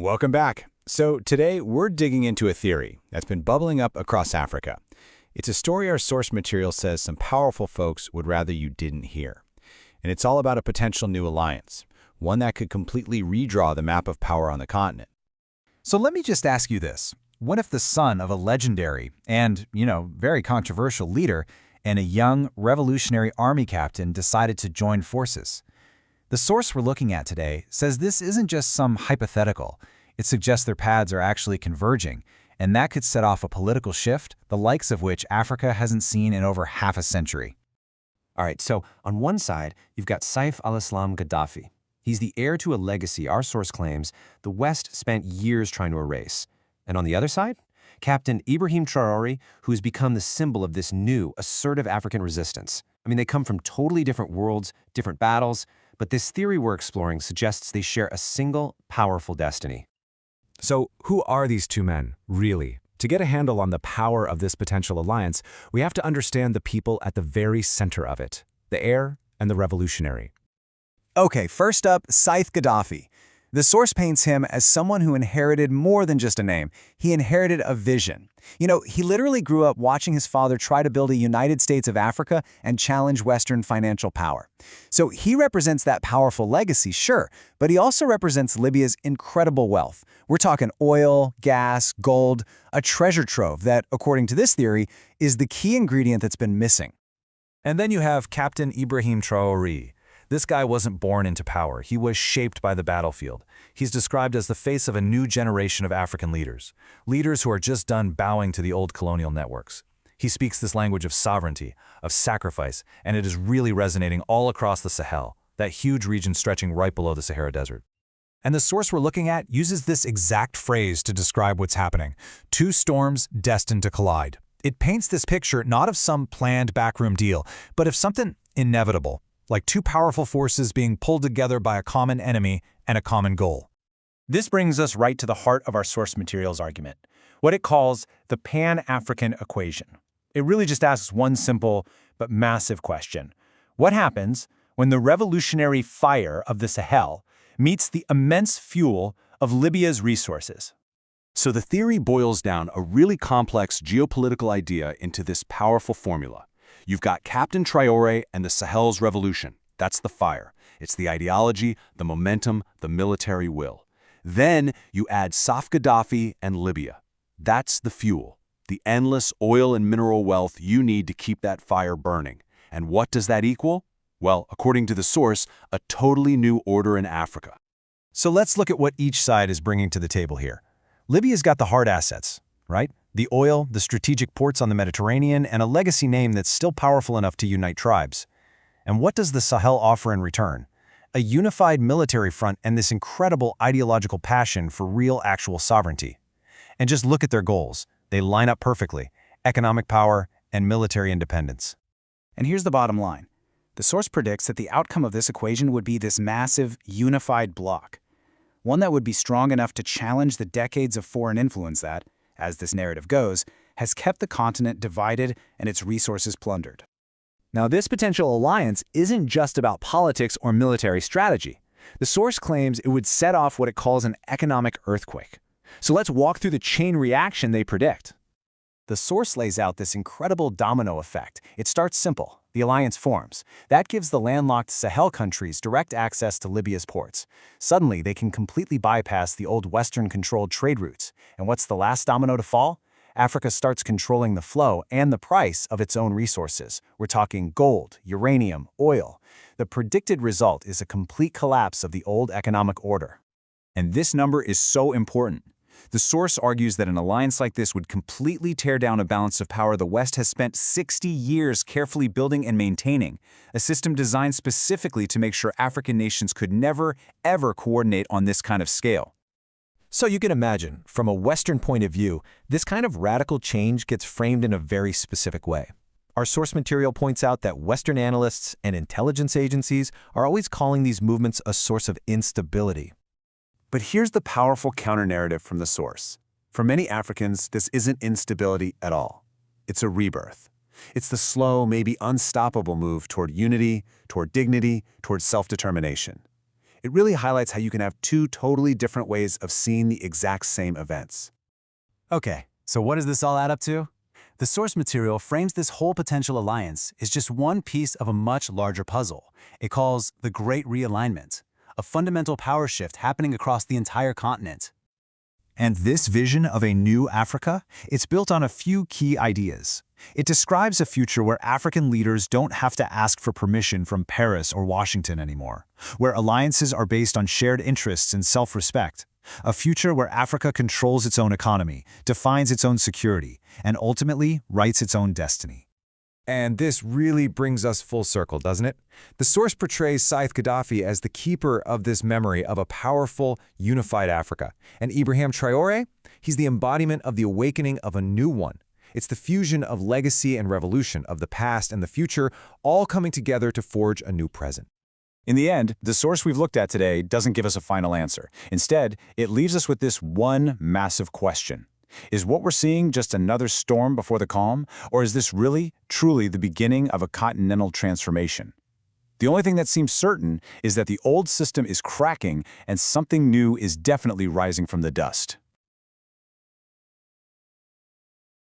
Welcome back. So today we're digging into a theory that's been bubbling up across Africa. It's a story our source material says some powerful folks would rather you didn't hear. And it's all about a potential new alliance, one that could completely redraw the map of power on the continent. So let me just ask you this. What if the son of a legendary and, very controversial leader and a young revolutionary army captain decided to join forces? The source we're looking at today says this isn't just some hypothetical. It suggests their paths are actually converging, and that could set off a political shift, the likes of which Africa hasn't seen in over half a century. All right, so on one side, you've got Saif al-Islam Gaddafi. He's the heir to a legacy our source claims the West spent years trying to erase. And on the other side, Captain Ibrahim Traoré, who's become the symbol of this new, assertive African resistance. I mean, they come from totally different worlds, different battles, but this theory we're exploring suggests they share a single, powerful destiny. So who are these two men, really? To get a handle on the power of this potential alliance, we have to understand the people at the very center of it, the heir and the revolutionary. Okay, first up, Saif Gaddafi. The source paints him as someone who inherited more than just a name. He inherited a vision. He literally grew up watching his father try to build a United States of Africa and challenge Western financial power. So he represents that powerful legacy, sure, but he also represents Libya's incredible wealth. We're talking oil, gas, gold, a treasure trove that, according to this theory, is the key ingredient that's been missing. And then you have Captain Ibrahim Traoré. This guy wasn't born into power. He was shaped by the battlefield. He's described as the face of a new generation of African leaders who are just done bowing to the old colonial networks. He speaks this language of sovereignty, of sacrifice, and it is really resonating all across the Sahel, that huge region stretching right below the Sahara Desert. And the source we're looking at uses this exact phrase to describe what's happening: two storms destined to collide. It paints this picture not of some planned backroom deal, but of something inevitable, like two powerful forces being pulled together by a common enemy and a common goal. This brings us right to the heart of our source materials argument, what it calls the Pan-African equation. It really just asks one simple but massive question. What happens when the revolutionary fire of the Sahel meets the immense fuel of Libya's resources? So the theory boils down a really complex geopolitical idea into this powerful formula. You've got Captain Traoré and the Sahel's revolution. That's the fire. It's the ideology, the momentum, the military will. Then you add Saif Gaddafi and Libya. That's the fuel, the endless oil and mineral wealth you need to keep that fire burning. And what does that equal? Well, according to the source, a totally new order in Africa. So let's look at what each side is bringing to the table here. Libya's got the hard assets, right? The oil, the strategic ports on the Mediterranean, and a legacy name that's still powerful enough to unite tribes. And what does the Sahel offer in return? A unified military front and this incredible ideological passion for real, actual sovereignty. And just look at their goals. They line up perfectly: economic power and military independence. And here's the bottom line. The source predicts that the outcome of this equation would be this massive, unified bloc. One that would be strong enough to challenge the decades of foreign influence that, as this narrative goes, has kept the continent divided and its resources plundered. Now, this potential alliance isn't just about politics or military strategy. The source claims it would set off what it calls an economic earthquake. So let's walk through the chain reaction they predict. The source lays out this incredible domino effect. It starts simple. The alliance forms. That gives the landlocked Sahel countries direct access to Libya's ports. Suddenly, they can completely bypass the old Western-controlled trade routes. And what's the last domino to fall? Africa starts controlling the flow and the price of its own resources. We're talking gold, uranium, oil. The predicted result is a complete collapse of the old economic order. And this number is so important. The source argues that an alliance like this would completely tear down a balance of power the West has spent 60 years carefully building and maintaining, a system designed specifically to make sure African nations could never, ever coordinate on this kind of scale. So you can imagine, from a Western point of view, this kind of radical change gets framed in a very specific way. Our source material points out that Western analysts and intelligence agencies are always calling these movements a source of instability. But here's the powerful counter-narrative from the source. For many Africans, this isn't instability at all. It's a rebirth. It's the slow, maybe unstoppable move toward unity, toward dignity, toward self-determination. It really highlights how you can have two totally different ways of seeing the exact same events. Okay, so what does this all add up to? The source material frames this whole potential alliance as just one piece of a much larger puzzle. It calls the Great Realignment, a fundamental power shift happening across the entire continent. And this vision of a new Africa, it's built on a few key ideas. It describes a future where African leaders don't have to ask for permission from Paris or Washington anymore, where alliances are based on shared interests and self-respect. A future where Africa controls its own economy, defines its own security, and ultimately writes its own destiny. And this really brings us full circle, doesn't it? The source portrays Saif Gaddafi as the keeper of this memory of a powerful, unified Africa. And Ibrahim Traoré, he's the embodiment of the awakening of a new one. It's the fusion of legacy and revolution, of the past and the future, all coming together to forge a new present. In the end, the source we've looked at today doesn't give us a final answer. Instead, it leaves us with this one massive question. Is what we're seeing just another storm before the calm, or is this really, truly the beginning of a continental transformation? The only thing that seems certain is that the old system is cracking and something new is definitely rising from the dust.